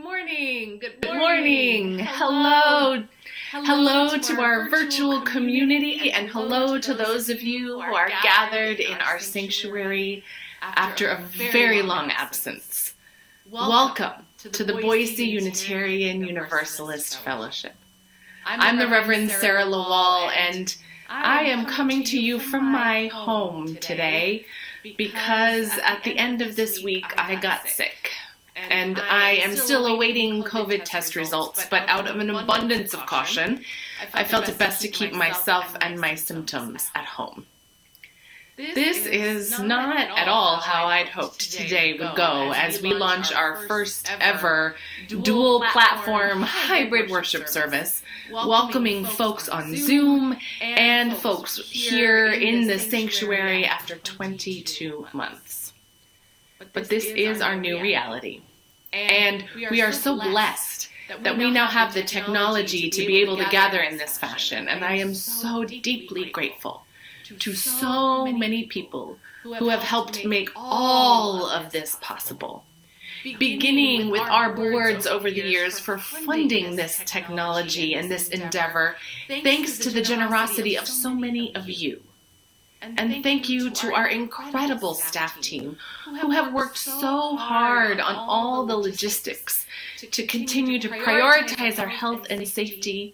morning. Good morning. Hello to our virtual community, and hello to those of you who are gathered in our sanctuary after a very long absence. Welcome to the Boise Unitarian Universalist Fellowship. I'm the Reverend Sara LaWall, and I am coming to you from my home today because at the end of this week I got sick. And I am still awaiting COVID test results, but out of an abundance of caution, I felt it best to keep myself and my symptoms at home. This is not at all how I'd hoped today would go as we launch our first ever dual platform hybrid worship service, welcoming folks on Zoom and folks here in the sanctuary after 22 months. But this is our new reality. And we are so blessed that we now have the technology to be able to gather in this fashion. And I am so deeply grateful to so many people who have helped make all of this possible. Beginning with our boards over the years for funding this technology and this endeavor, thanks to the generosity of so many of you. And thank you to our incredible staff team who have worked so hard on all the logistics to continue to prioritize our health and safety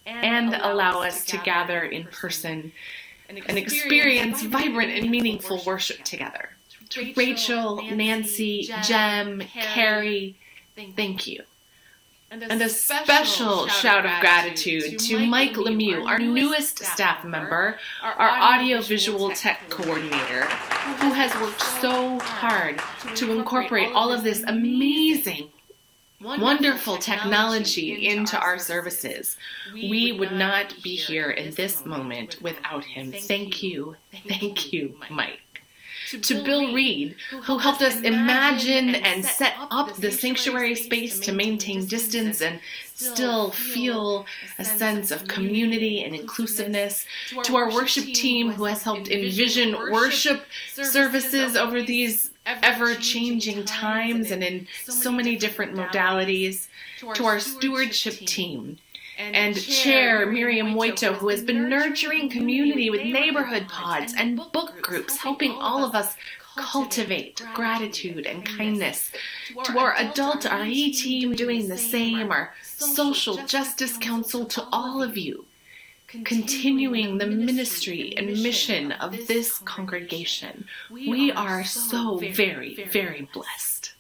and allow us to gather in person and experience vibrant and meaningful worship together. To Rachel, Nancy, Jem, Carrie, thank you. And a special shout of gratitude to Mike Lemieux, our newest staff member, our audiovisual tech coordinator, who has worked so hard to incorporate all of this amazing, wonderful technology into our services. We would not be here in this moment without him. Thank you, Mike. To Bill Reid, who helped us imagine and set up the sanctuary space to maintain distance and still feel a sense of community and inclusiveness. To our worship team, who has helped envision worship services over these ever-changing times and in so many different modalities. To our stewardship team, and Chair Miriam Moito, who has been nurturing community with neighborhood pods and book groups, helping all of us cultivate gratitude and kindness. To our adult RE team doing the same, our Social Justice Council, to all of you, continuing the ministry and mission of this congregation. We are so very, very blessed.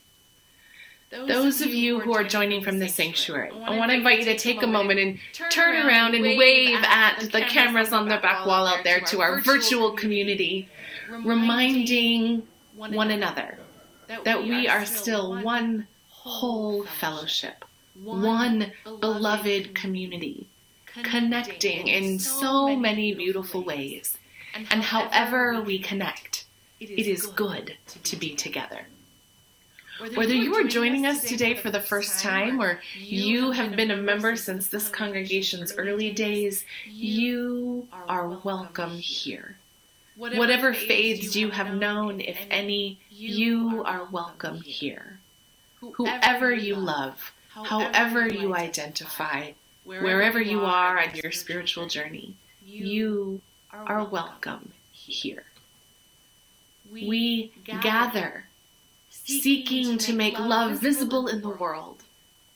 Those of you who are joining from the sanctuary, I want to invite you to take a moment and turn around and wave at the cameras on the back wall out there to our virtual community, reminding one another that we are still one whole fellowship, one beloved community, connecting in so many beautiful ways. And however we connect, it is good to be together. Whether you are joining us today for the first time or you have been a member since this congregation's early days, you are welcome here. Whatever faiths you have known, if any, you are welcome here. Whoever you love, however you identify, wherever you are on your spiritual journey, you are welcome here. We gather seeking to make love visible in the world,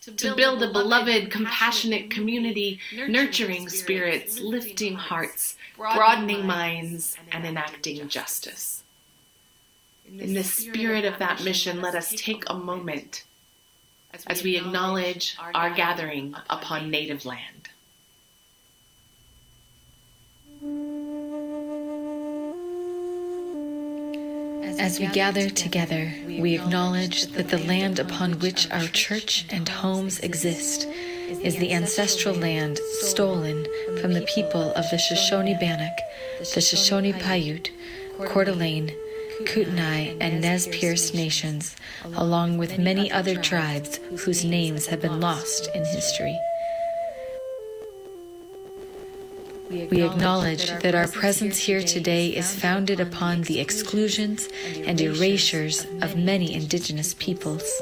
to build a beloved, compassionate community, nurturing spirits, lifting hearts, broadening minds, and enacting justice. In the spirit of that mission, let us take a moment as we acknowledge our gathering upon native land. As we gather together, we acknowledge that the land upon which our church and homes exist is the ancestral land stolen from the people of the Shoshone-Bannock, the Shoshone-Paiute, Coeur d'Alene, Kootenai, and Nez Perce nations, along with many other tribes whose names have been lost in history. We acknowledge that our presence here today is founded upon the exclusions and erasures of many indigenous peoples.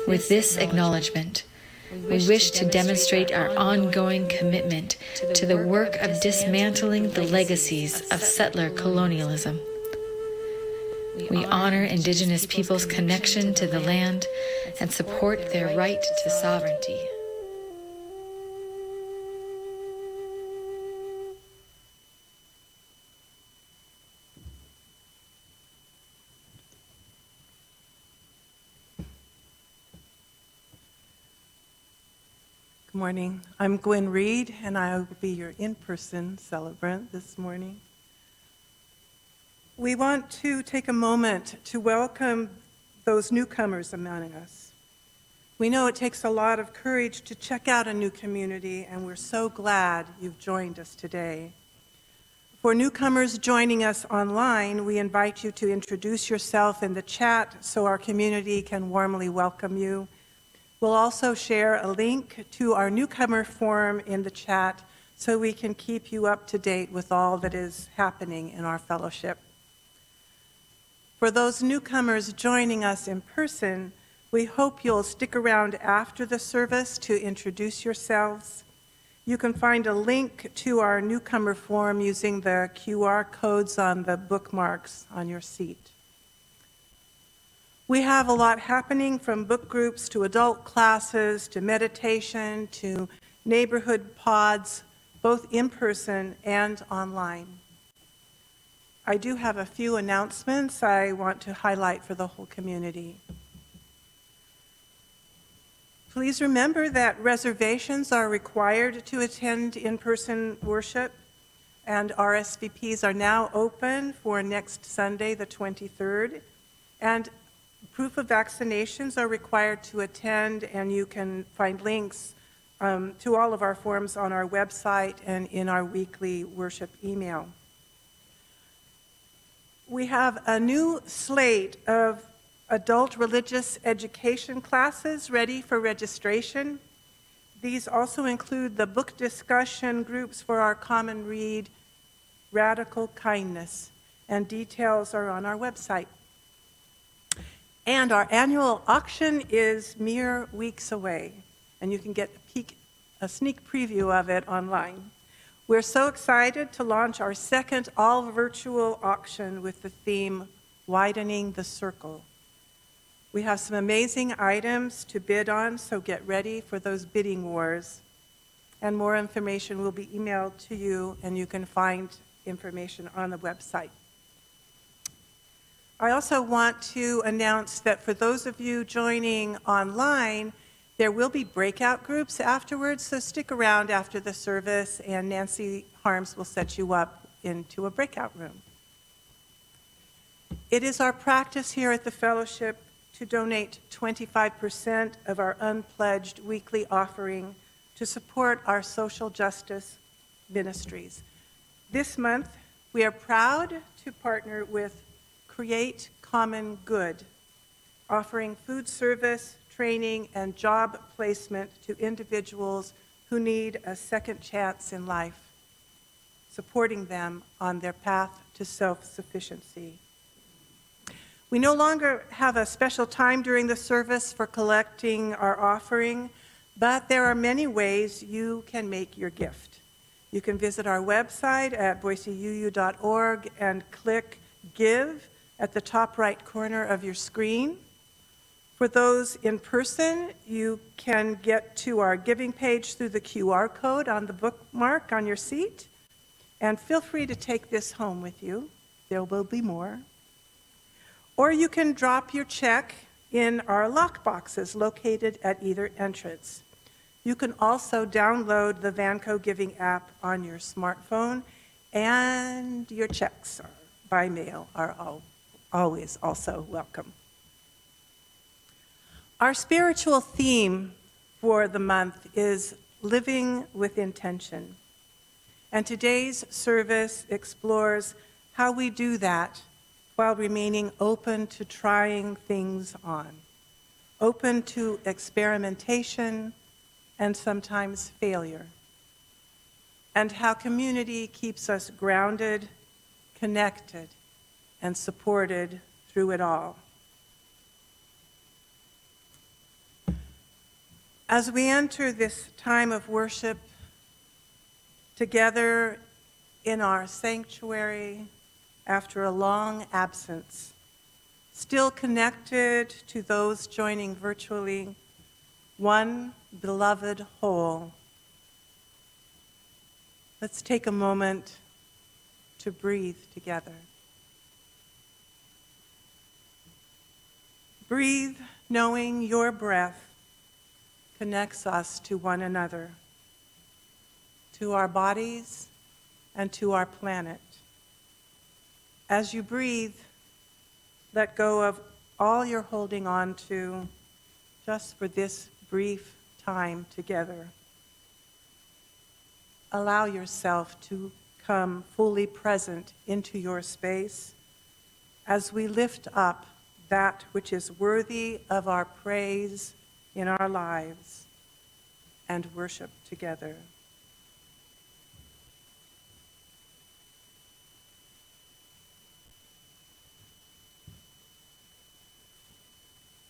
With this acknowledgement, we wish to demonstrate our ongoing commitment to the work of dismantling the legacies of settler colonialism. We honor Indigenous peoples' connection to the land and support their right to sovereignty. Good morning. I'm Gwyn Reid, and I will be your in-person celebrant this morning. We want to take a moment to welcome those newcomers among us. We know it takes a lot of courage to check out a new community, and we're so glad you've joined us today. For newcomers joining us online, we invite you to introduce yourself in the chat so our community can warmly welcome you. We'll also share a link to our newcomer forum in the chat so we can keep you up to date with all that is happening in our fellowship. For those newcomers joining us in person, we hope you'll stick around after the service to introduce yourselves. You can find a link to our newcomer forum using the QR codes on the bookmarks on your seat. We have a lot happening, from book groups to adult classes to meditation to neighborhood pods, both in person and online. I do have a few announcements I want to highlight for the whole community. Please remember that reservations are required to attend in-person worship, and RSVPs are now open for next Sunday, the 23rd. And proof of vaccinations are required to attend, and you can find links to all of our forms on our website and in our weekly worship email. We have a new slate of adult religious education classes ready for registration. These also include the book discussion groups for our common read, Radical Kindness, and details are on our website. And our annual auction is mere weeks away, and you can get a sneak preview of it online. We're so excited to launch our second all-virtual auction with the theme, Widening the Circle. We have some amazing items to bid on, so get ready for those bidding wars. And more information will be emailed to you, and you can find information on the website. I also want to announce that for those of you joining online, there will be breakout groups afterwards, so stick around after the service and Nancy Harms will set you up into a breakout room. It is our practice here at the Fellowship to donate 25% of our unpledged weekly offering to support our social justice ministries. This month, we are proud to partner with Create Common Good, offering food service, training, and job placement to individuals who need a second chance in life, supporting them on their path to self-sufficiency. We no longer have a special time during the service for collecting our offering, but there are many ways you can make your gift. You can visit our website at boiseuu.org and click Give at the top right corner of your screen. For those in person, you can get to our giving page through the QR code on the bookmark on your seat. And feel free to take this home with you. There will be more. Or you can drop your check in our lock boxes located at either entrance. You can also download the Vanco Giving app on your smartphone, and your checks by mail are always also welcome. Our spiritual theme for the month is Living with Intention. And today's service explores how we do that while remaining open to trying things on, open to experimentation and sometimes failure, and how community keeps us grounded, connected, and supported through it all. As we enter this time of worship together in our sanctuary after a long absence, still connected to those joining virtually, one beloved whole, let's take a moment to breathe together. Breathe knowing your breath connects us to one another, to our bodies, and to our planet. As you breathe, let go of all you're holding on to just for this brief time together. Allow yourself to come fully present into your space as we lift up that which is worthy of our praise in our lives and worship together.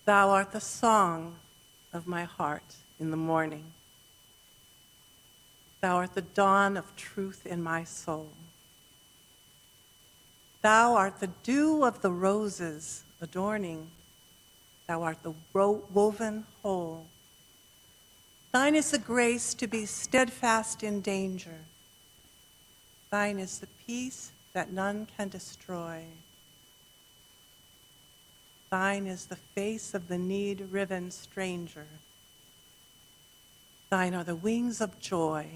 Thou art the song of my heart in the morning. Thou art the dawn of truth in my soul. Thou art the dew of the roses adorning. Thou art the woven whole. Thine is the grace to be steadfast in danger. Thine is the peace that none can destroy. Thine is the face of the need-riven stranger. Thine are the wings of joy.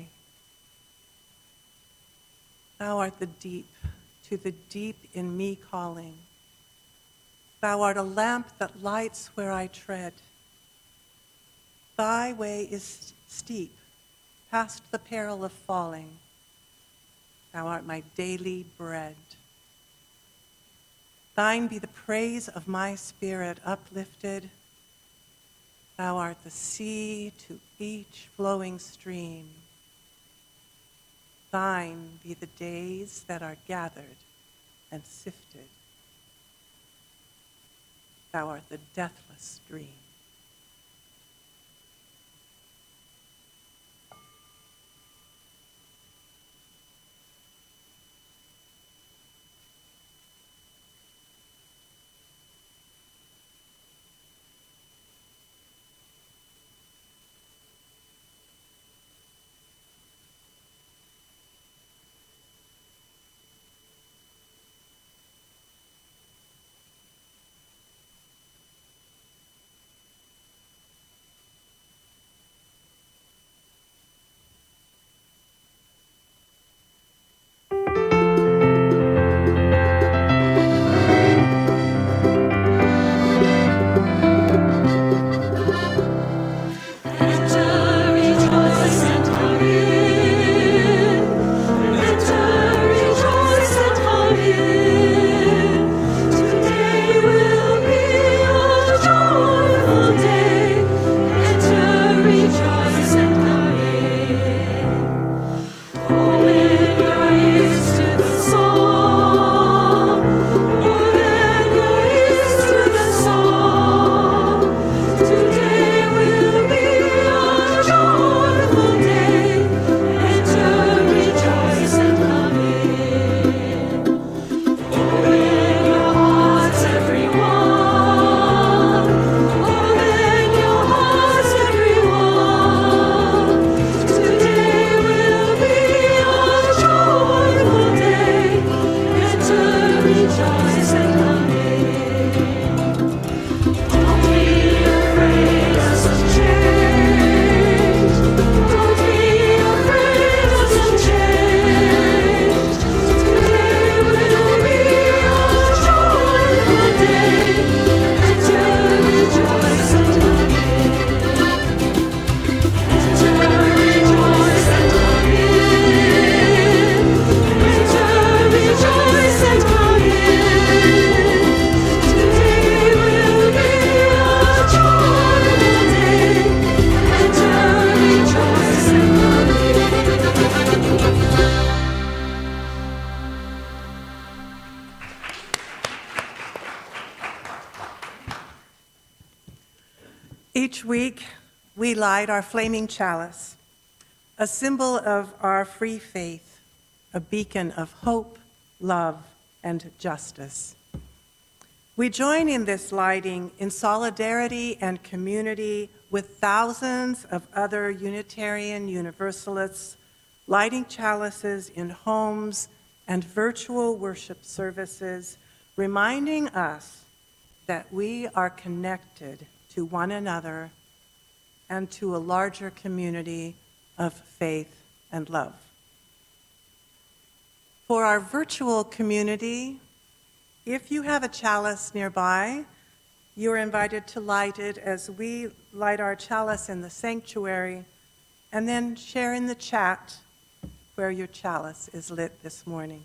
Thou art the deep, to the deep in me calling. Thou art a lamp that lights where I tread. Thy way is steep, past the peril of falling. Thou art my daily bread. Thine be the praise of my spirit uplifted. Thou art the sea to each flowing stream. Thine be the days that are gathered and sifted. Thou art the deathless dream. Each week, we light our flaming chalice, a symbol of our free faith, a beacon of hope, love, and justice. We join in this lighting in solidarity and community with thousands of other Unitarian Universalists lighting chalices in homes and virtual worship services, reminding us that we are connected to one another and to a larger community of faith and love. For our virtual community, if you have a chalice nearby, you are invited to light it as we light our chalice in the sanctuary, and then share in the chat where your chalice is lit this morning.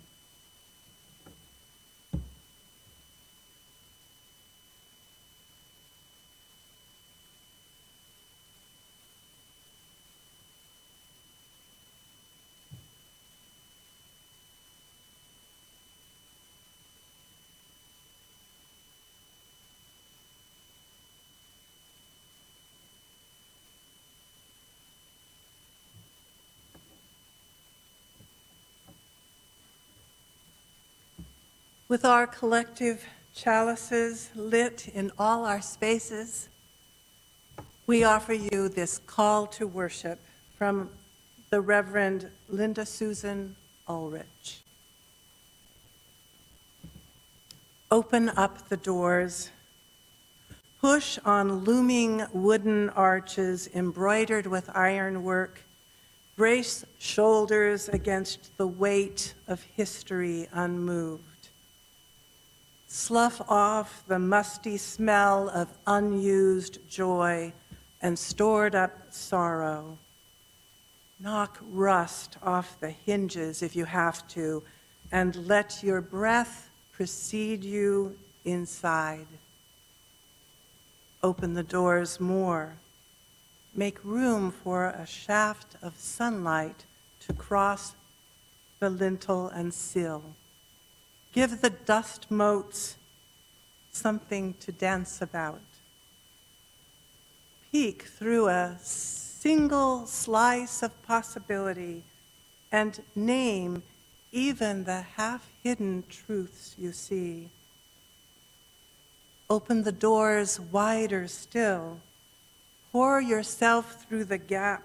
With our collective chalices lit in all our spaces, we offer you this call to worship from the Reverend Linda Susan Ulrich. Open up the doors, push on looming wooden arches embroidered with ironwork, brace shoulders against the weight of history unmoved. Slough off the musty smell of unused joy and stored up sorrow. Knock rust off the hinges if you have to, and let your breath precede you inside. Open the doors more. Make room for a shaft of sunlight to cross the lintel and sill. Give the dust motes something to dance about. Peek through a single slice of possibility and name even the half-hidden truths you see. Open the doors wider still. Pour yourself through the gap.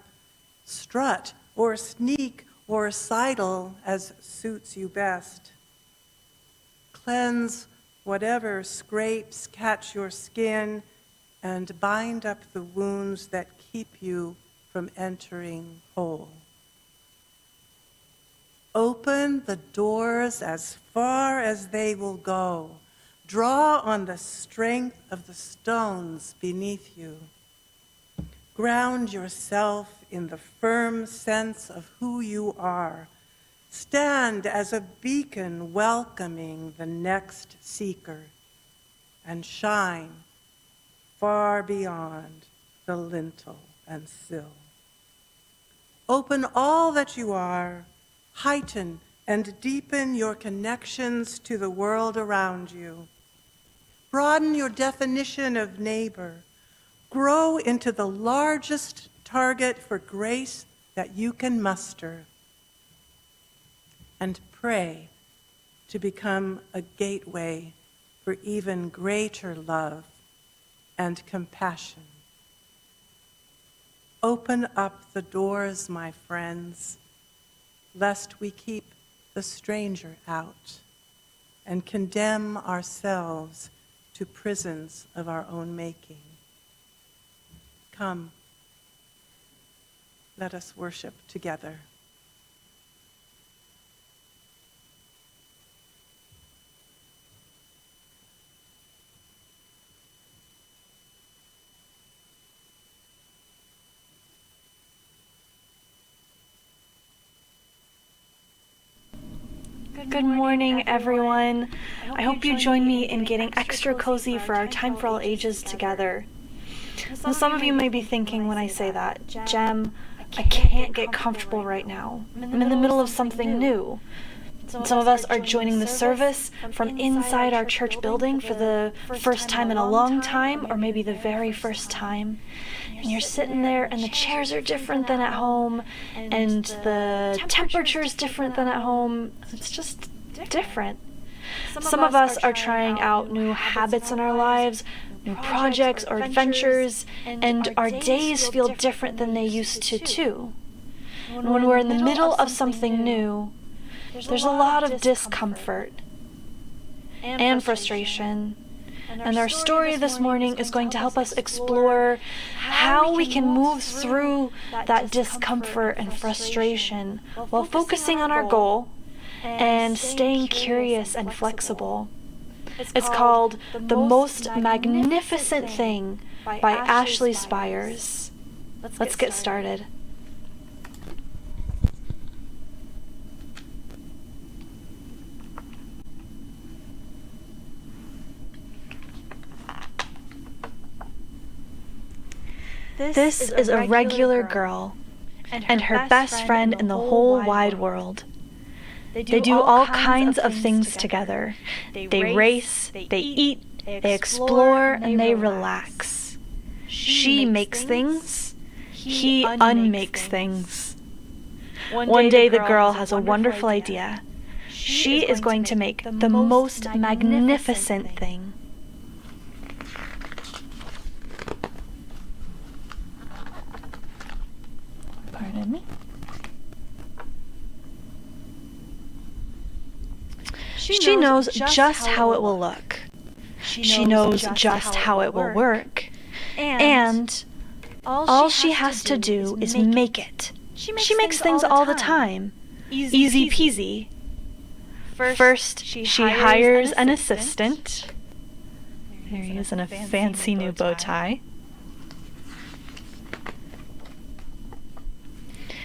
Strut or sneak or sidle as suits you best. Cleanse whatever scrapes catch your skin and bind up the wounds that keep you from entering whole. Open the doors as far as they will go. Draw on the strength of the stones beneath you. Ground yourself in the firm sense of who you are. Stand as a beacon welcoming the next seeker, and shine far beyond the lintel and sill. Open all that you are, heighten and deepen your connections to the world around you. Broaden your definition of neighbor. Grow into the largest target for grace that you can muster. And pray to become a gateway for even greater love and compassion. Open up the doors, my friends, lest we keep the stranger out and condemn ourselves to prisons of our own making. Come, let us worship together. Good morning, everyone. I hope you join me in getting extra cozy for our Time for All Ages together. Now, some of you may be thinking when I say that, Jem, I can't get comfortable right now. I'm in the middle of something new. Some of us are joining the service from inside our church building for the first time in a long time, or maybe the very first time. And you're sitting there, and the chairs are different than at home, and the temperature's different than at home. It's just different. Some of us are trying out new habits in our lives, new projects or adventures, and our days feel different than they used to, too. And when we're in the middle of something new, there's a lot of discomfort and frustration. And our story this morning is going to help us explore how we can move through that discomfort and frustration while focusing on our goal and staying curious and flexible. It's called The Most Magnificent Thing by Ashley Spires. Let's get started. This is a regular girl and her best friend in the whole wide world. They do all kinds of things together. They race, they eat, they explore, and they relax. She makes things, he unmakes things. One day the girl has a wonderful idea. She is going to make the most magnificent thing. Pardon me. She knows just how it will look. She knows just how it will work. And all she has to do is make it. She makes things all the time. Easy peasy. First, she hires an assistant. There he is in a fancy new bow tie.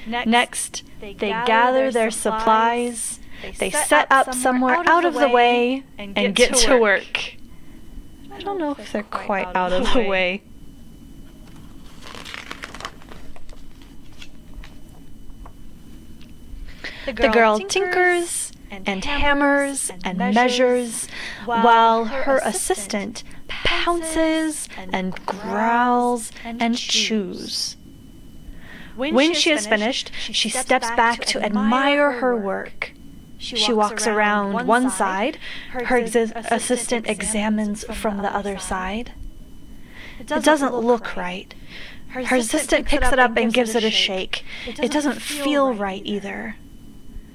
Next, they gather their supplies. They set up somewhere out of the way and get to work. I don't know if they're quite out of the way. The girl tinkers and hammers and measures while her assistant pounces and growls and chews. When she is finished, she steps back to admire her work. She walks around one side. Her assistant examines from the other side. It doesn't look right. Her assistant picks it up and gives it a shake. It doesn't feel right either.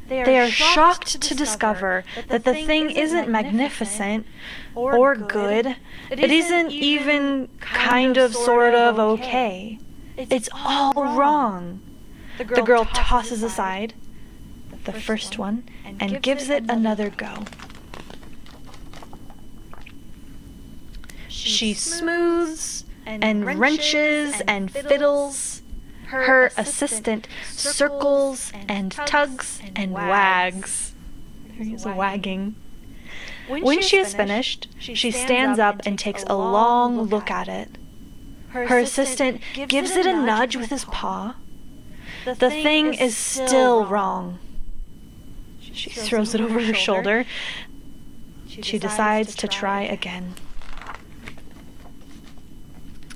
They are shocked to discover that the thing isn't magnificent or good. It isn't even kind of, sort of okay. It's all wrong. The girl tosses aside the first one and gives it another go. She smooths and wrenches and fiddles. Her assistant circles and tugs and wags. There he is wagging. When she is finished, she stands up and takes a long look at it. Her assistant gives it a nudge with his paw. The thing is still wrong. She throws it over her shoulder. She decides to try again.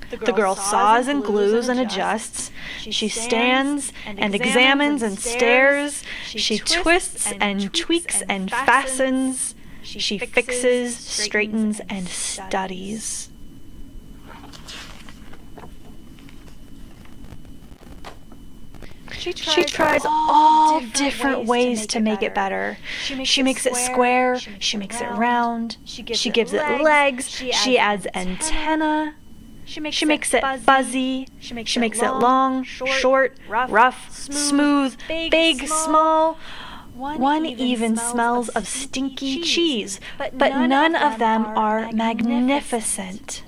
The girl saws and glues and adjusts. She stands and examines and stares. She twists and tweaks and fastens. She fixes, straightens, and studies. She tries all different ways to make it better. She makes it square, she makes it round, she gives it legs, she adds antenna, she makes it fuzzy, she makes it long, short, rough, smooth, big, small. One even smells of stinky cheese, but none of them are magnificent.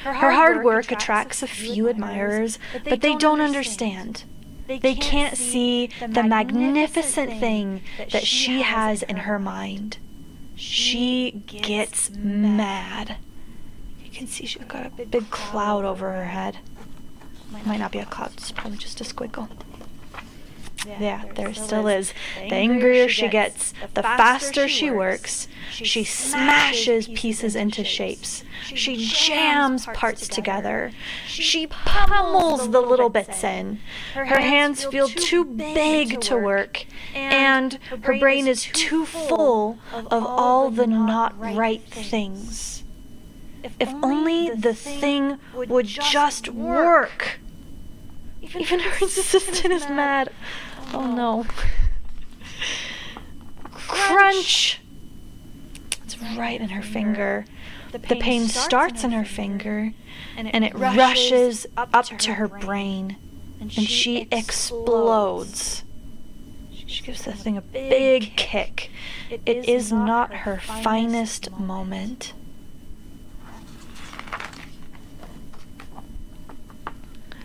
Her hard work attracts a few admirers, but they don't understand. They can't see the magnificent thing that she has in her mind. She gets mad. You can see she's got a big cloud over her head. Might not be a cloud, it's probably just a squiggle. Yeah, there still is. The angrier she gets, the faster she works. She smashes pieces into shapes. She jams parts together. She pummels the little bits in. Her hands feel too big to work, and her brain is too full of all the not right things. If only the thing would just work. Even her assistant is mad. Oh no. Crunch! It's right in her finger. The pain starts in her finger, and it rushes up to her brain, and she explodes. She gives the thing a big kick. It is not her finest moment.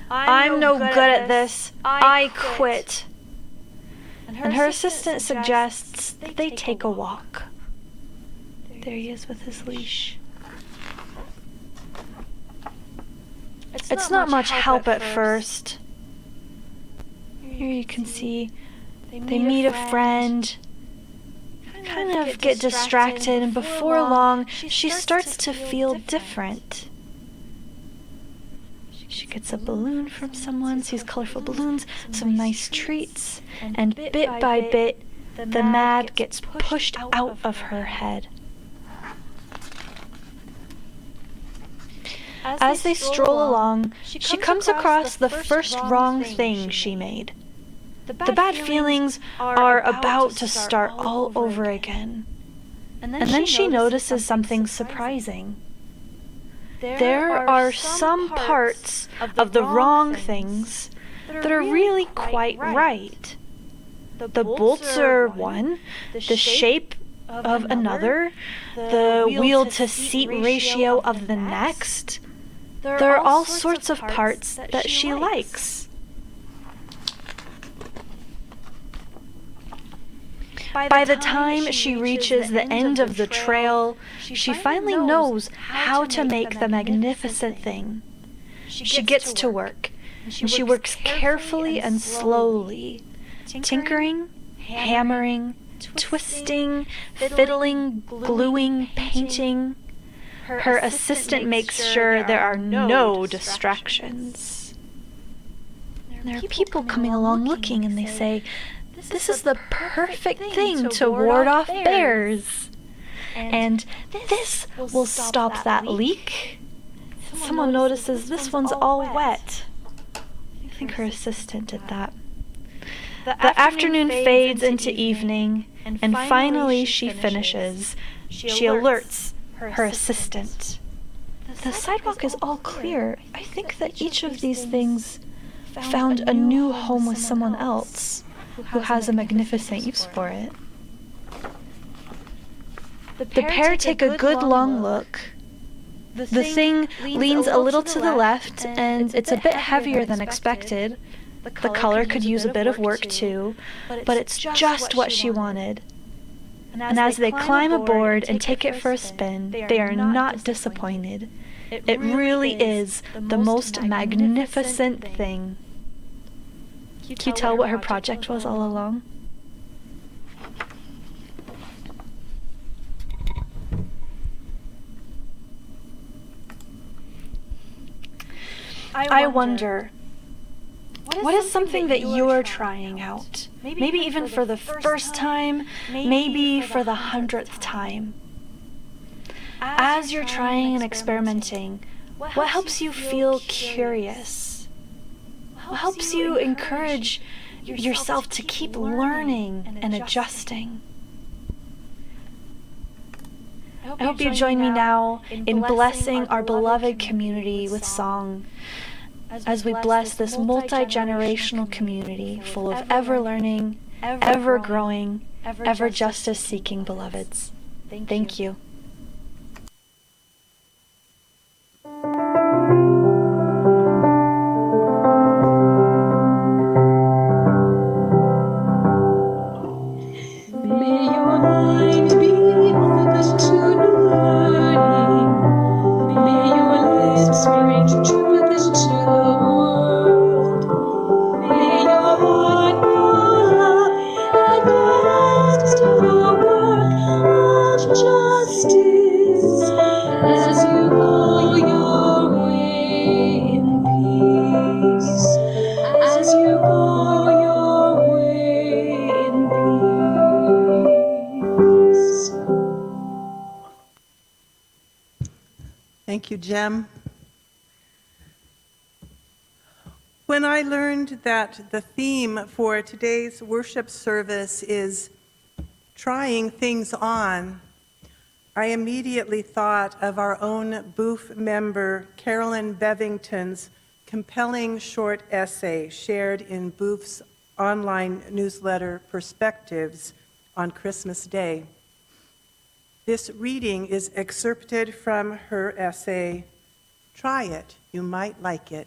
I'm no good at this. I quit. And her assistant suggests that they take a walk. There he is with his leash. It's not much help at first. Here you can see they meet a friend, kind of get distracted, and before long she starts to feel different. She gets a balloon from someone, sees colorful balloons, some nice treats, and bit by bit, the mad gets pushed out of her head. As they stroll along, she comes across the first wrong thing she made. The bad feelings are about to start all over again. And then she notices something surprising. There are some parts of the wrong things that are really quite right. The bolts are one, the shape of another, the wheel-to-seat ratio of the next. There are all sorts of parts that she likes. By the time she reaches the end of the trail, she finally knows how to make the magnificent thing. She gets to work, and she works carefully and slowly, tinkering, hammering, twisting, fiddling, gluing, painting. Her assistant makes sure there are no distractions. There are people coming along looking, and they say, "This is the perfect thing to ward off bears. And this will stop that leak." Someone notices this one's all wet. I think her assistant did that. The afternoon fades into evening, and finally she finishes. She alerts her assistant. The sidewalk is all clear. I think that each of these things found a new home with someone else who has a magnificent use for it. The pair take a good long look. The thing leans a little to the left, and it's a bit heavier than expected. The color could use a bit of work too, but it's just what she wanted. And as they climb aboard and take it for a spin, they are not disappointed. It really is the most magnificent thing. Can you tell what her project was all along? I wonder, what is something that you're trying out? Maybe even for the first time, maybe for the 100th time. As you're trying and experimenting, what helps you feel curious? What helps you encourage yourself to keep learning and adjusting? I hope you join me now in blessing our beloved community with song, as we bless this multi-generational community full of ever-learning, ever-growing, ever-justice-seeking beloveds. Thank you. May your mind be open to learning. May your lips bring truth into the world. May your heart Thank you, Jem. When I learned that the theme for today's worship service is trying things on, I immediately thought of our own BUUF member, Carolyn Bevington's compelling short essay shared in BUUF's online newsletter, Perspectives, on Christmas Day. This reading is excerpted from her essay, Try It, You Might Like It.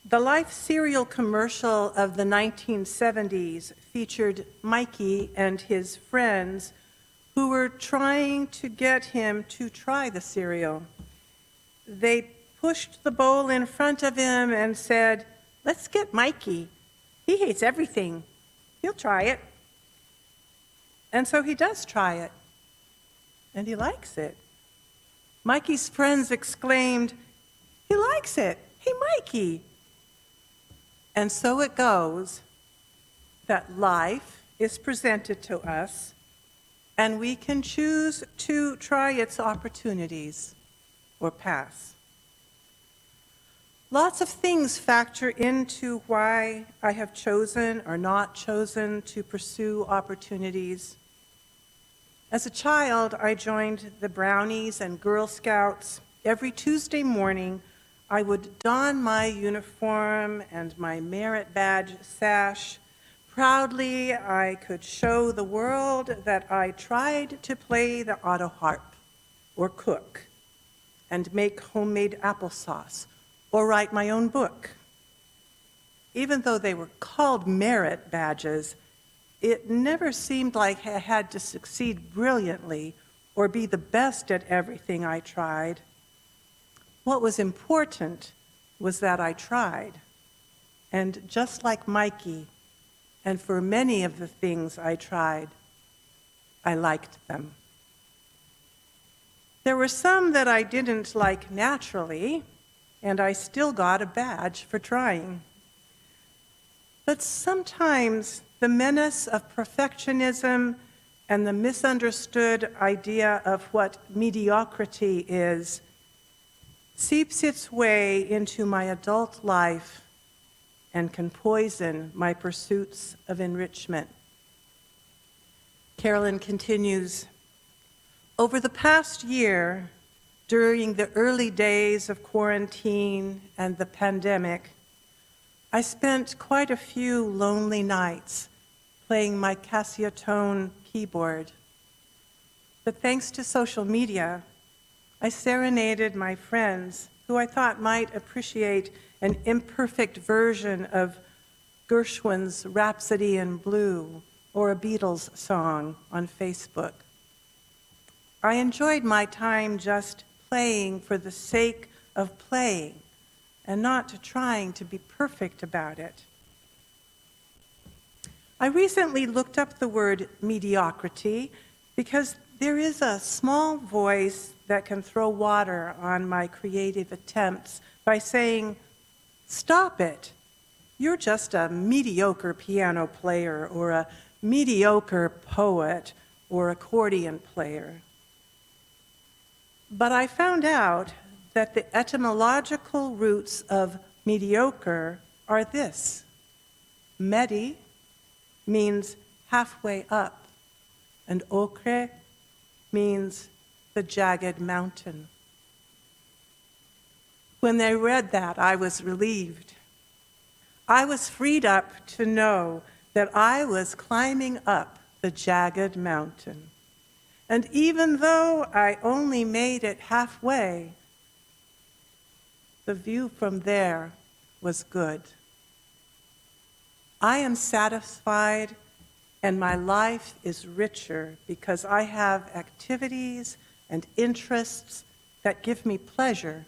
The Life cereal commercial of the 1970s featured Mikey and his friends who were trying to get him to try the cereal. They pushed the bowl in front of him and said, "Let's get Mikey. He hates everything. He'll try it." And so he does try it, and he likes it. Mikey's friends exclaimed, "He likes it. Hey, Mikey." And so it goes that life is presented to us, and we can choose to try its opportunities or pass. Lots of things factor into why I have chosen or not chosen to pursue opportunities. As a child, I joined the Brownies and Girl Scouts. Every Tuesday morning, I would don my uniform and my merit badge sash. Proudly, I could show the world that I tried to play the auto harp or cook and make homemade applesauce or write my own book. Even though they were called merit badges, it never seemed like I had to succeed brilliantly or be the best at everything I tried. What was important was that I tried. And just like Mikey, and for many of the things I tried, I liked them. There were some that I didn't like naturally, and I still got a badge for trying. But sometimes the menace of perfectionism and the misunderstood idea of what mediocrity is seeps its way into my adult life and can poison my pursuits of enrichment. Carolyn continues, over the past year, during the early days of quarantine and the pandemic, I spent quite a few lonely nights playing my Casio keyboard. But thanks to social media, I serenaded my friends who I thought might appreciate an imperfect version of Gershwin's Rhapsody in Blue or a Beatles song on Facebook. I enjoyed my time just playing for the sake of playing and not trying to be perfect about it. I recently looked up the word mediocrity because there is a small voice that can throw water on my creative attempts by saying, "Stop it. You're just a mediocre piano player or a mediocre poet or accordion player." But I found out that the etymological roots of mediocre are this. Medi means halfway up, and ocre means the jagged mountain. When they read that, I was relieved. I was freed up to know that I was climbing up the jagged mountain. And even though I only made it halfway, the view from there was good. I am satisfied, and my life is richer because I have activities and interests that give me pleasure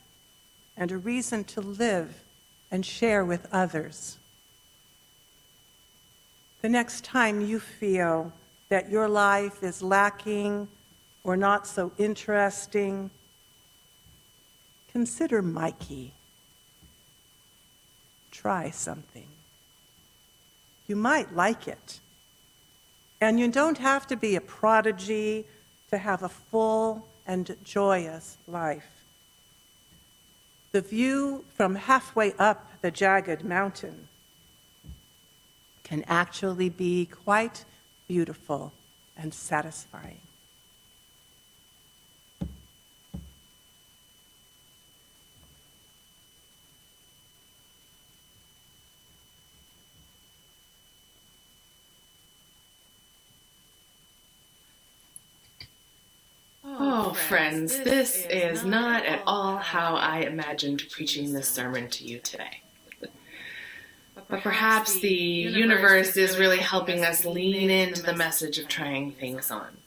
and a reason to live and share with others. The next time you feel that your life is lacking or not so interesting, consider Mikey. Try something. You might like it. And you don't have to be a prodigy to have a full and joyous life. The view from halfway up the jagged mountain can actually be quite beautiful and satisfying. Oh, friends, this is not at all how I imagined preaching this sermon to you today. But perhaps the universe is really helping us lean into the message of trying things on.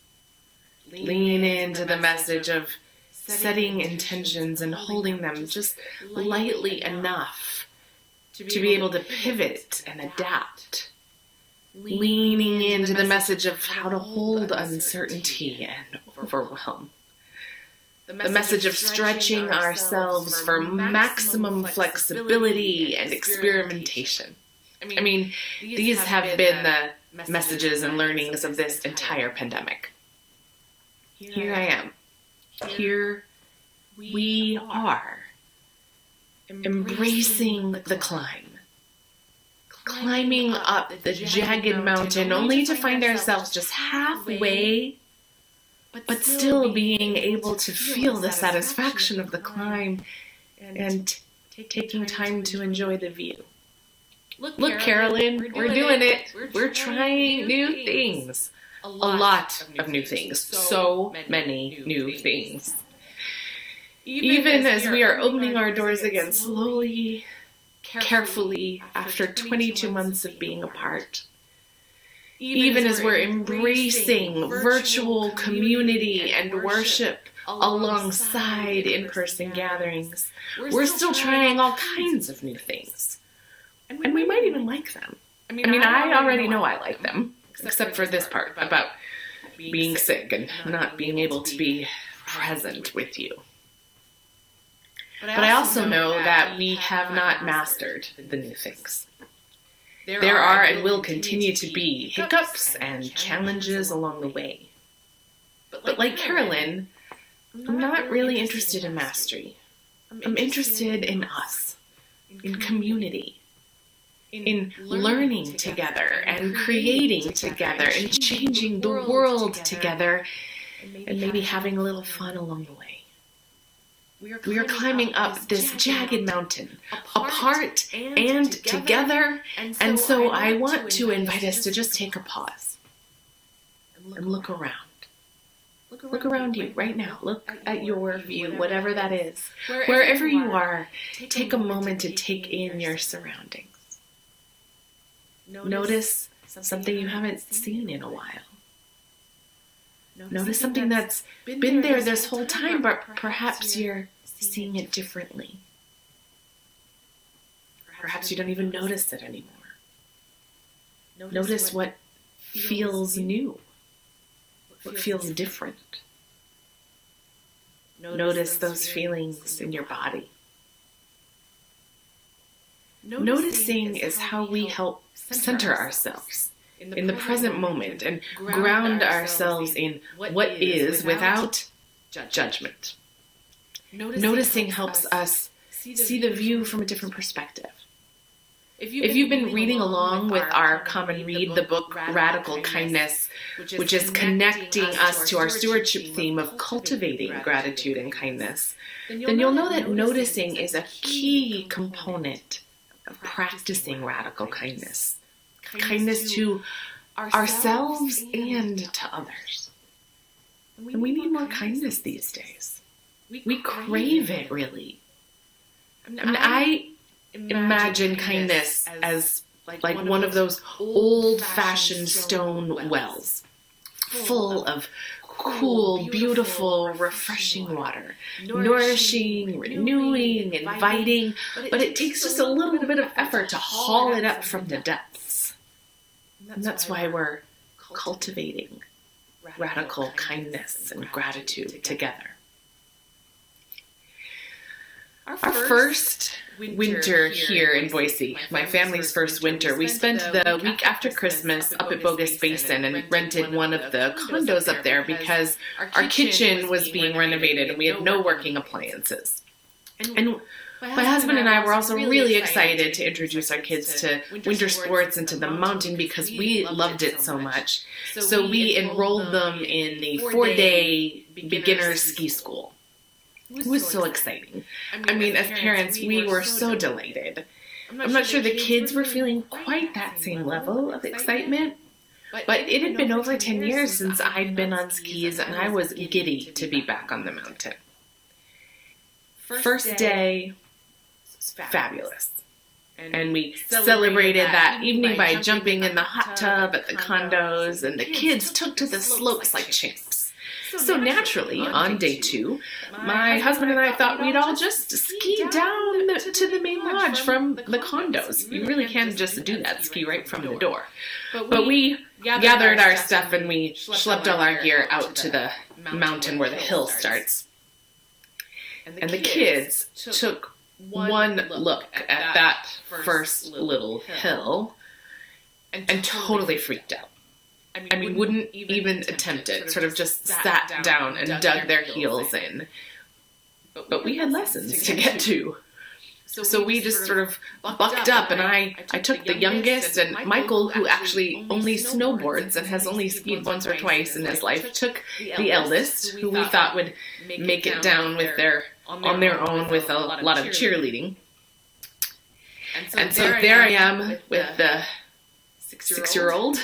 Lean into the message of setting intentions and holding them just lightly enough to be able to pivot and adapt. Leaning into the message of how to hold uncertainty and overwhelm. The message of stretching ourselves for maximum flexibility and experimentation. I mean, these have been the messages and learnings of this entire pandemic. Here I am. Here we are. Embracing the climb. Climbing up the jagged mountain only to find ourselves just halfway, but still being able to feel the satisfaction of the climb and taking time to enjoy the view. Look, Carolyn, we're doing it. We're trying new things. A lot of new things. So many new things. Even as we are opening our doors again slowly, carefully, after 22 months of being apart. Even as we're embracing virtual community and worship alongside in-person gatherings, we're still trying all kinds of new things. And we might even like them. I mean, I already know I like them, except for this part about being sick and not being able to be present with you. But I also know that we have not mastered the new things. There are and will continue to be hiccups and challenges along the way. But like Carolyn, I'm not really interested in mastery. I'm interested in us, in community, in learning together and creating together and changing the world together and maybe having a little fun along the way. We are climbing up this jagged mountain, apart and together, and so I want to invite us to just take a pause and look around. Look around you right now. Look at your view, whatever that is. Wherever you are, take a moment to take in your surroundings. Notice something you haven't seen in a while. Notice something that's been there this whole time, but perhaps you're seeing it differently. Perhaps you don't even notice it anymore. Notice what feels new, what feels different. Notice those feelings in your body. Noticing is how we help center ourselves in the present moment and ground ourselves in what is without judgment. Noticing helps us see the view from a different perspective. If you've been reading along with our common read, the book Radical Kindness, which is connecting us to our stewardship theme of cultivating gratitude and kindness, then you'll know that noticing is a key component of practicing radical kindness. Kindness to ourselves and to others. And we need more kindness these days. We crave it, really. I mean, I imagine kindness as like one of those old-fashioned stone wells, full of cool, beautiful, refreshing water, nourishing, renewing, inviting, but it takes just a little bit of effort to haul it up from the depths. And that's why we're cultivating radical kindness and gratitude together. Our first winter here in Boise, my family's first winter, we spent the week after Christmas up at Bogus Basin and rented one of the condos up there because our kitchen was being renovated and we had no working appliances. And my husband and I were also really excited to introduce our kids to winter sports and to the mountain because we loved it so much. So we enrolled them in the 4-day beginner's ski school. It was so exciting. I mean, as parents, we were so delighted. I'm not sure the kids were feeling quite that same level of excitement, but it had been over 10 years since I'd been on skis, and I was giddy to be back on the mountain. First day, fabulous. And we celebrated that evening by jumping in the hot tub at the condos, and the kids took to the slopes like champs. So naturally, on day 2, my husband and I thought we'd all just ski down to the main lodge from the condos. You really can just do that, ski right from the door. But we gathered our stuff and we schlepped all our gear out to the mountain where the hill starts. And the kids took one look at that first little hill and totally freaked out. I mean, wouldn't even attempt it, sort of just sat down and dug their heels in. But we had lessons to get to. So we just sort of bucked up, and I took the youngest, and Michael, who actually only snowboards and has only skied once or twice in his life, took the eldest, who we thought would make it down on their own with a lot of cheerleading. And so there I am with the 6-year-old,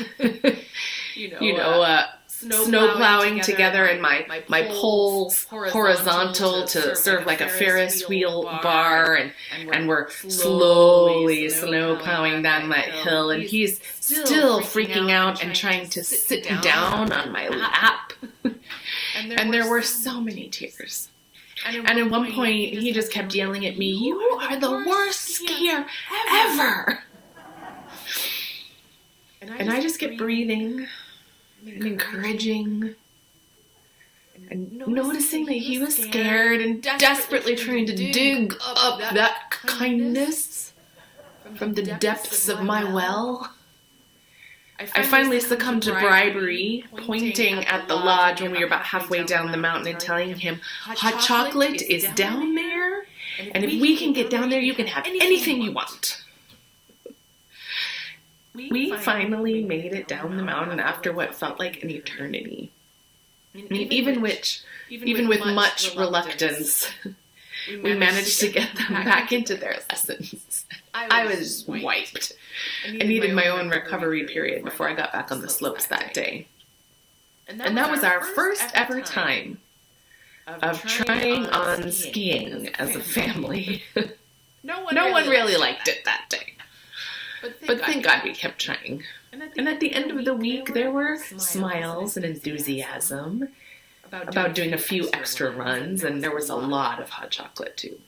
snow plowing together, and my poles horizontal to serve like a Ferris wheel bar, and we're slowly snow plowing down that hill, and he's still freaking out and trying to sit down on my lap. And there were so many tears. And at one point, he just kept yelling at me, "You are the worst skier ever!" And I just kept breathing and encouraging and noticing that he was scared and desperately trying to dig up that kindness from the depths of my well. I finally succumbed to bribery, pointing at the lodge when we were about halfway down the mountain and telling him, "Hot chocolate is down there, and if we can get down there, you can have anything you want." We finally made it down the mountain after what felt like an eternity. I mean, even with much reluctance, we managed to get them back into their lessons. I was wiped. I needed my own recovery period before I got back on the slopes that day. And that was our first ever time of trying on skiing as a family. No one really liked it that day. But thank God we kept trying. And at the end of the week, there were smiles and enthusiasm about doing a few extra runs, and there was a lot of hot chocolate too.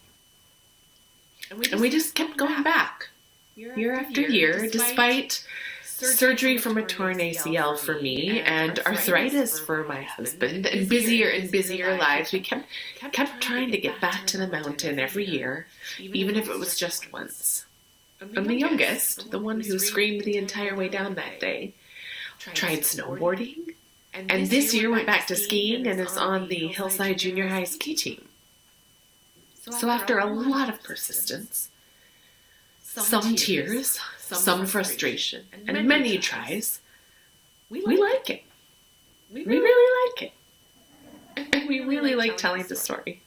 And we just kept going back, year after year, despite surgery from a torn ACL for me and arthritis for my husband, and busier lives. We kept trying to get back to the mountain every year, even if it was just once. And the youngest, the one who screamed the entire way down that day, tried snowboarding, and this year went back to skiing and is on the Hillside Junior High ski team. So after a lot of persistence, some tears, some frustration, and many tries, we like it. We really like it. And we really like telling the story.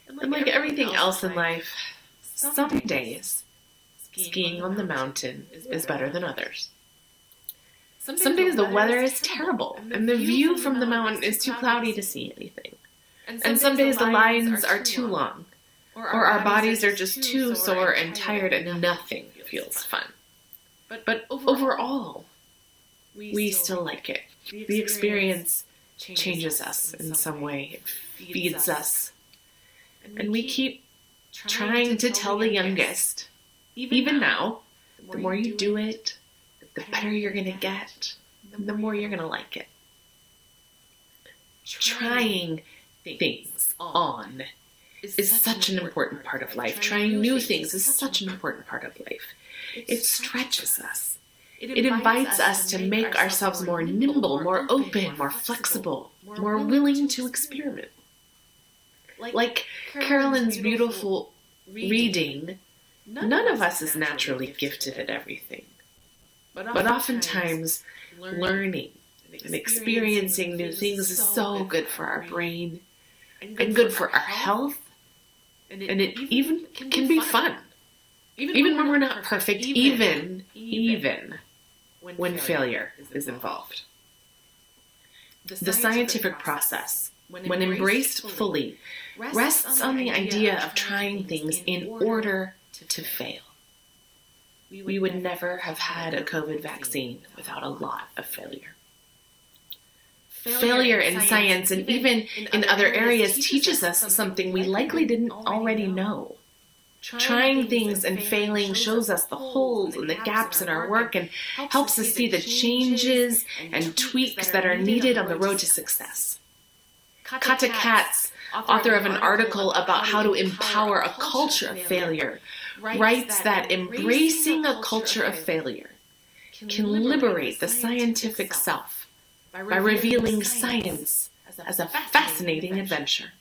And like everything else in life, some days, skiing on the mountain is better than others. Some days the weather is terrible, and the view from the mountain is too cloudy to see anything. And some days the lines are too long, or our bodies are just too sore and tired and nothing feels fun. But overall, we still like it. The experience changes us in some way. It feeds us. And we keep trying to tell the youngest, even now, the more you do it, the better you're going to get, the more you're going to like it. Trying things on is such an important part of life. Trying new things is such an important part of life. It stretches us. It invites us to make ourselves more nimble, more open, more flexible, more willing to experiment. Like Carolyn's beautiful reading, none of us is naturally gifted at everything. But oftentimes, learning and experiencing new things is so good for our brain and good for our health, and it even can be fun. Even when we're not perfect, even when failure is involved. The scientific process, when embraced fully, rests on the idea of trying things in order to fail. We would never have had a COVID vaccine without a lot of failure. Failure in science and even in other areas teaches us something we likely didn't already know. Trying things and failing shows us the holes and the gaps in our work and helps us see the changes and tweaks that are needed on the road to success. Kata Katz, author of an article about how to empower a culture of failure, writes that embracing a culture of failure can liberate the scientific self by revealing science as a fascinating adventure.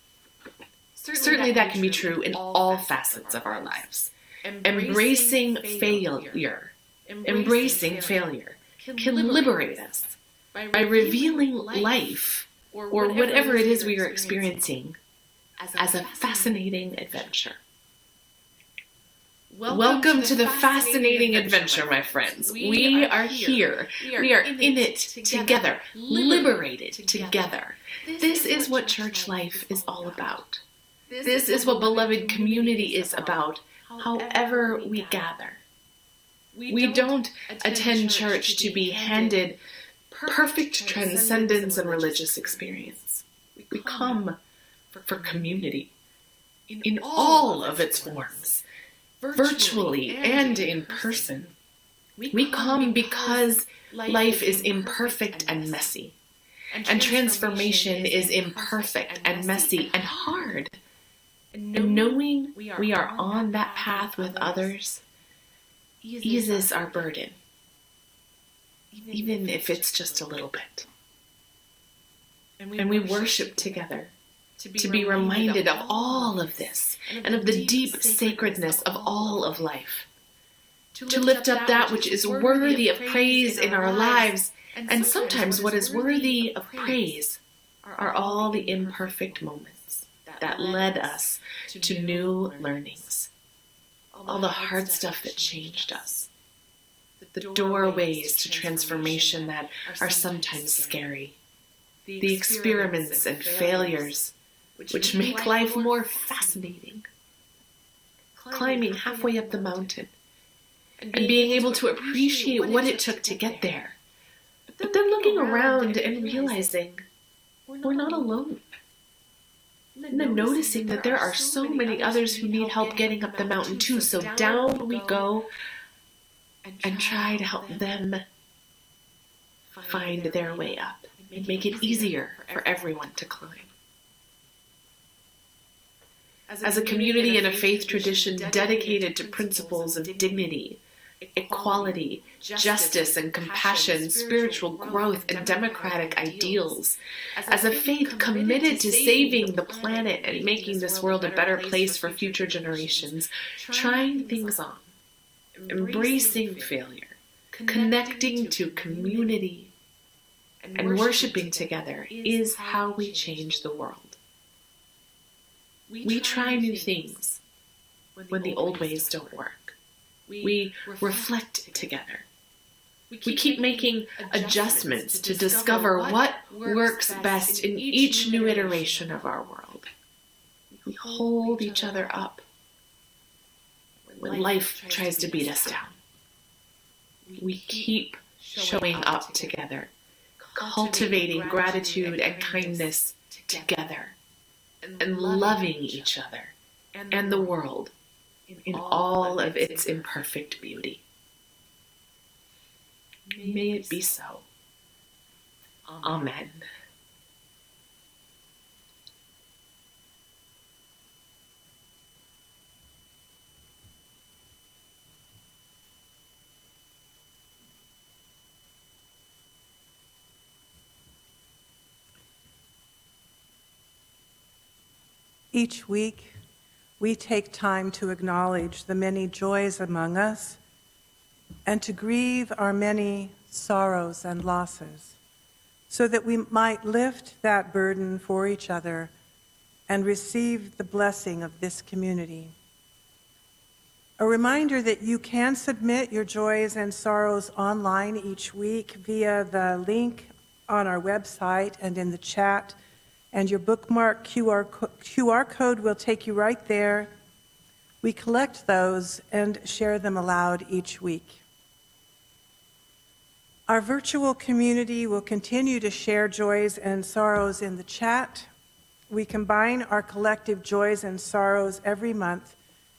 Certainly that can be true in all facets of our lives. Embracing failure can liberate us by revealing life, or whatever it is we are experiencing, as a fascinating adventure. Welcome to the fascinating adventure, my friends. We are here. We are in it together, liberated together. This is what church life is all about. This is what beloved community is about, however we gather. We don't attend church to be handed perfect transcendence and religious experience. We come for community in all of its forms, virtually and in person. We come because life is imperfect and messy, and transformation is imperfect and messy and hard. And knowing we are on that path with others eases our burden, even if it's just a little bit. And we worship together to be reminded of all of this and of the deep sacredness of all of life. To lift up that which is worthy of praise in our lives, and sometimes what is worthy of praise are all the imperfect moments that led us to new learnings, all the hard stuff that changed us, the doorways to transformation that are sometimes scary, the experiments and failures which make life more fascinating, climbing halfway up the mountain and being able to appreciate what it took to get there, but then looking around and realizing we're not alone. And then noticing that there are so many others who need help getting up the mountain too. So down we go and try to help them find their way up and make it easier for everyone to climb. As a community and a faith tradition dedicated to principles of dignity, equality, justice and compassion, spiritual growth, and democratic ideals. As a faith committed to saving the planet and making this world a better place for future generations, trying things on, embracing failure, connecting to community, and worshiping together is how we change the world. We try new things when the old ways don't work. We reflect together. We keep making adjustments to discover what works best in each new iteration of our world. We hold each other up when life tries to beat us down. We keep showing up together, cultivating gratitude and kindness together, and loving each other and the world in all of its imperfect beauty. May it be so. Amen. Each week, we take time to acknowledge the many joys among us and to grieve our many sorrows and losses, so that we might lift that burden for each other and receive the blessing of this community. A reminder that you can submit your joys and sorrows online each week via the link on our website and in the chat, and your bookmark QR code will take you right there. We collect those and share them aloud each week. Our virtual community will continue to share joys and sorrows in the chat. We combine our collective joys and sorrows every month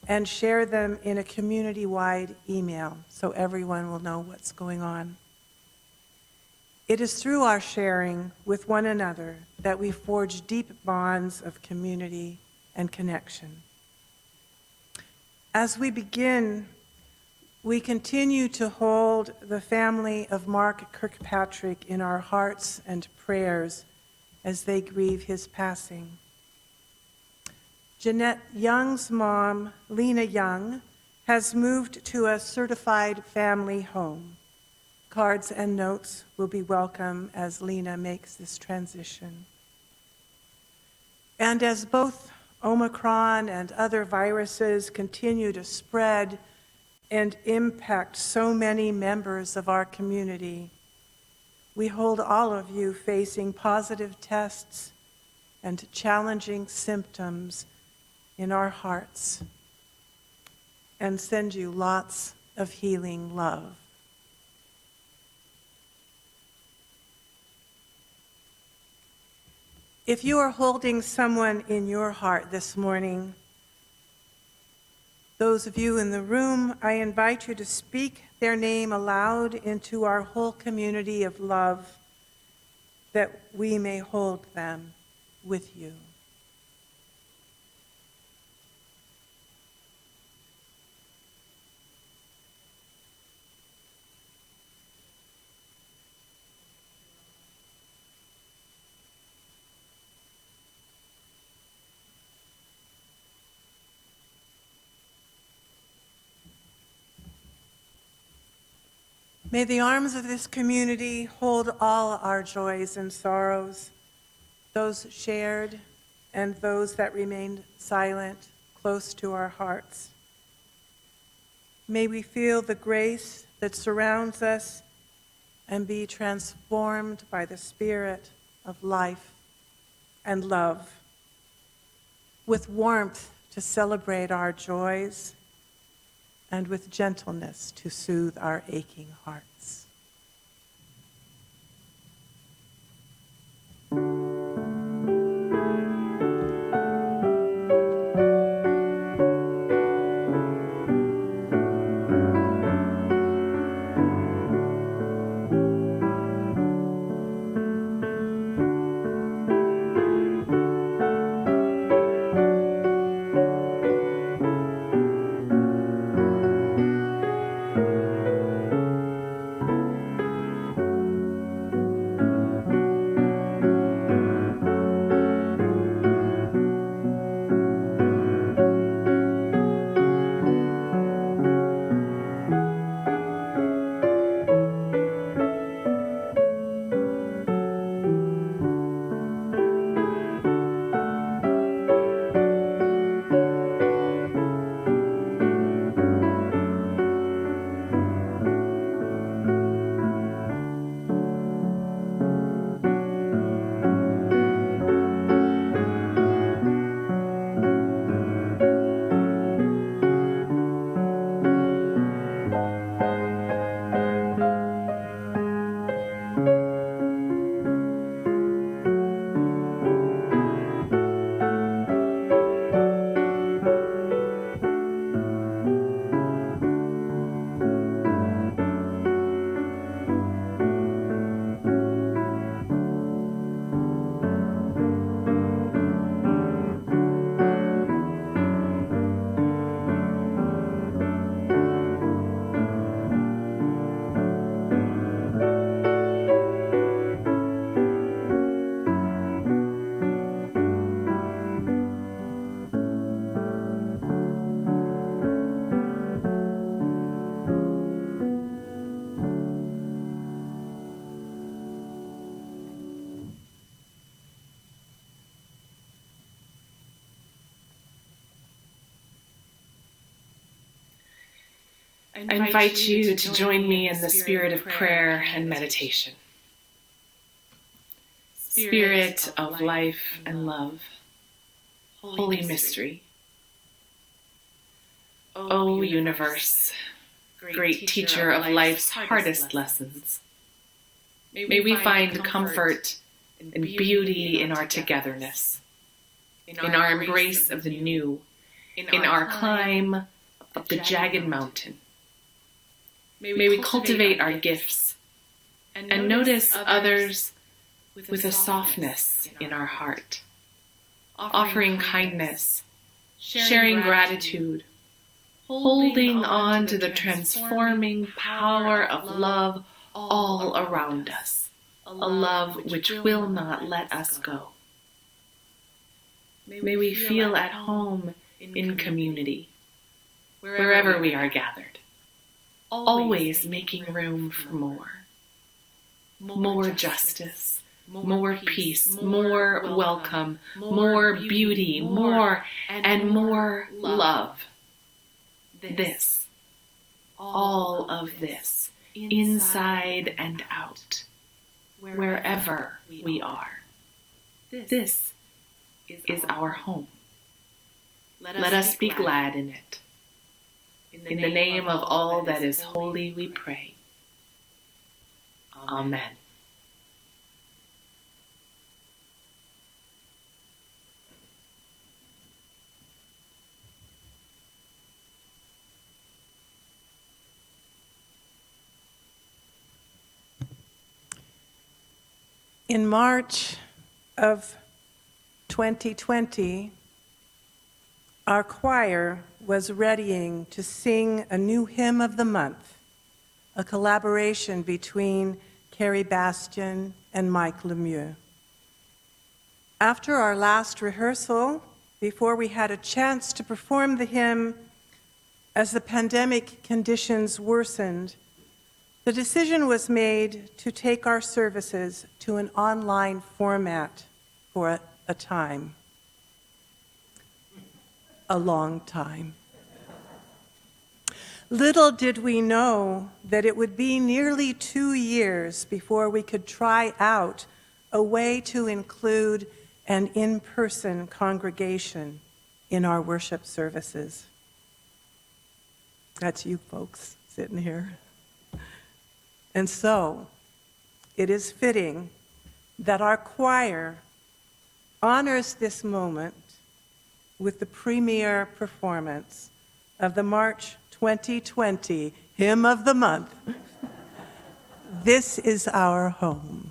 and share them in a community-wide email so everyone will know what's going on. It is through our sharing with one another that we forge deep bonds of community and connection. As we begin, we continue to hold the family of Mark Kirkpatrick in our hearts and prayers as they grieve his passing. Jeanette Young's mom, Lena Young, has moved to a certified family home. Cards and notes will be welcome as Lena makes this transition. And as both Omicron and other viruses continue to spread and impact so many members of our community, we hold all of you facing positive tests and challenging symptoms in our hearts and send you lots of healing love. If you are holding someone in your heart this morning, those of you in the room, I invite you to speak their name aloud into our whole community of love, that we may hold them with you. May the arms of this community hold all our joys and sorrows, those shared and those that remained silent, close to our hearts. May we feel the grace that surrounds us and be transformed by the Spirit of life and love, with warmth to celebrate our joys and with gentleness to soothe our aching hearts. I invite you to join me in the spirit of prayer and meditation. Spirit of life and love, holy mystery. O universe, great teacher of life's hardest lessons, may we find comfort and beauty in our togetherness, in our embrace of the new, in our climb up the jagged mountain. May we cultivate our gifts and notice others with a softness in our heart, offering kindness, sharing gratitude, holding on to the transforming power of love all around us, a love which will not let us go. May we feel at home in community, wherever we are gathered, always making room for more justice, more peace, more welcome, more beauty, more and more love. This, all of this, inside and out, wherever we are. This is our home. Let us be glad in it. In the name of all that is holy, we pray. Amen. In March of 2020, our choir was readying to sing a new hymn of the month, a collaboration between Carrie Bastian and Mike Lemieux. After our last rehearsal, before we had a chance to perform the hymn, as the pandemic conditions worsened, the decision was made to take our services to an online format for a time. A long time. Little did we know that it would be nearly 2 years before we could try out a way to include an in-person congregation in our worship services. That's you folks sitting here. And so, it is fitting that our choir honors this moment with the premiere performance of the March 2020 Hymn of the Month. This is our home.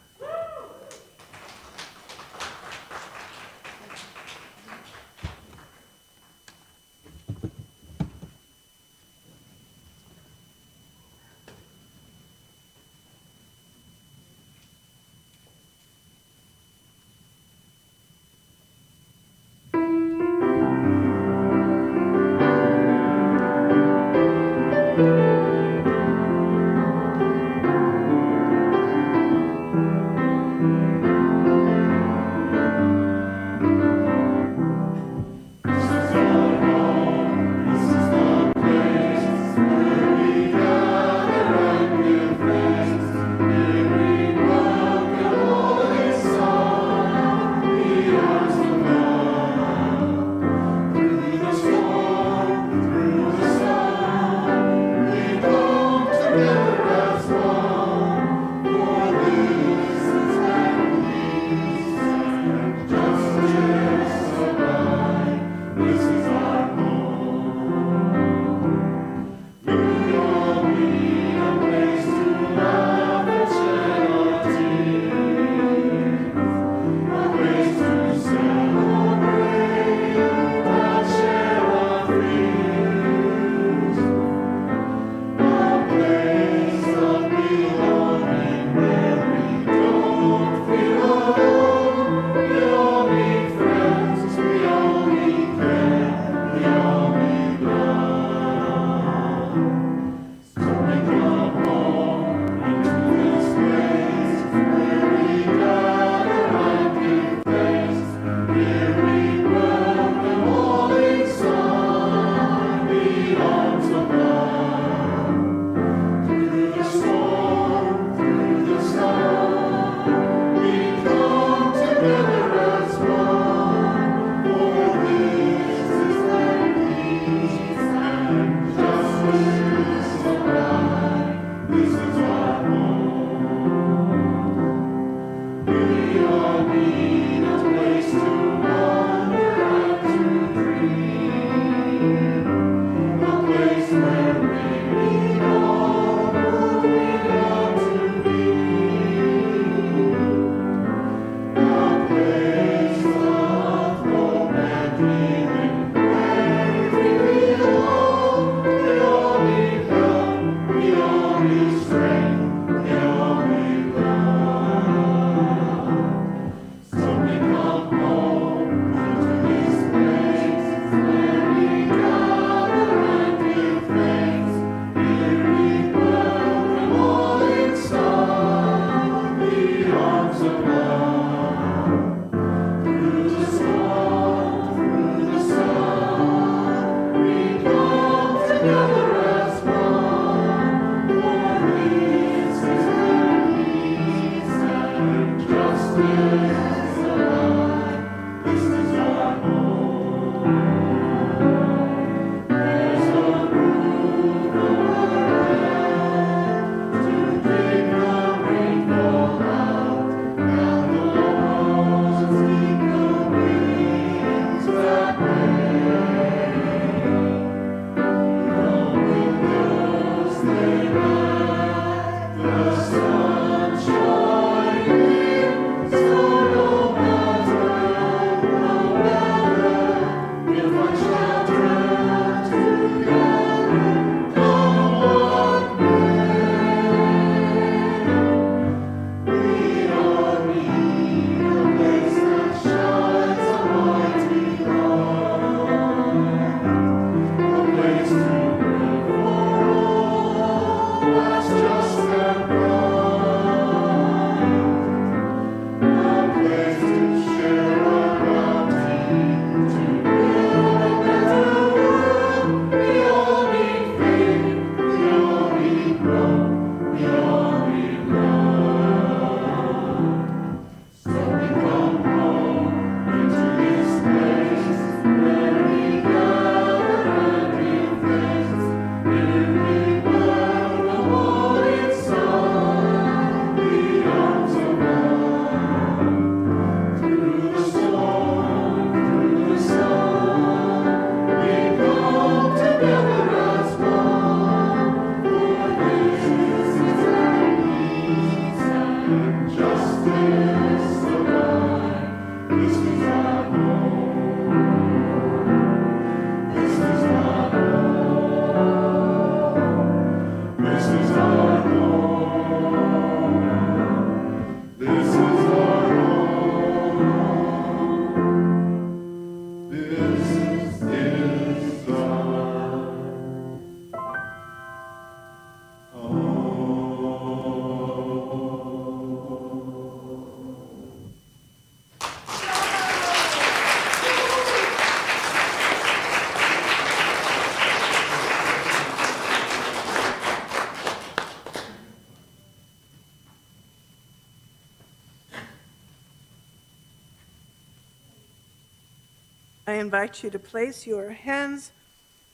invite you to place your hands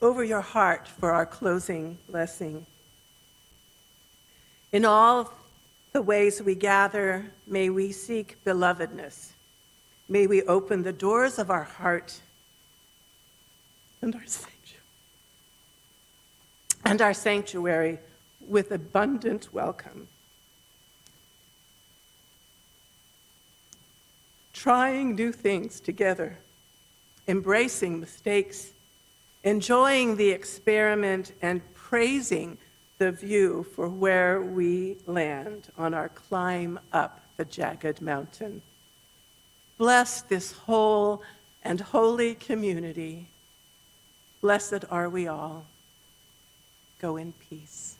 over your heart for our closing blessing. In all the ways we gather, may we seek belovedness. May we open the doors of our heart and our sanctuary with abundant welcome. Trying new things together, embracing mistakes, enjoying the experiment, and praising the view for where we land on our climb up the jagged mountain. Bless this whole and holy community. Blessed are we all. Go in peace.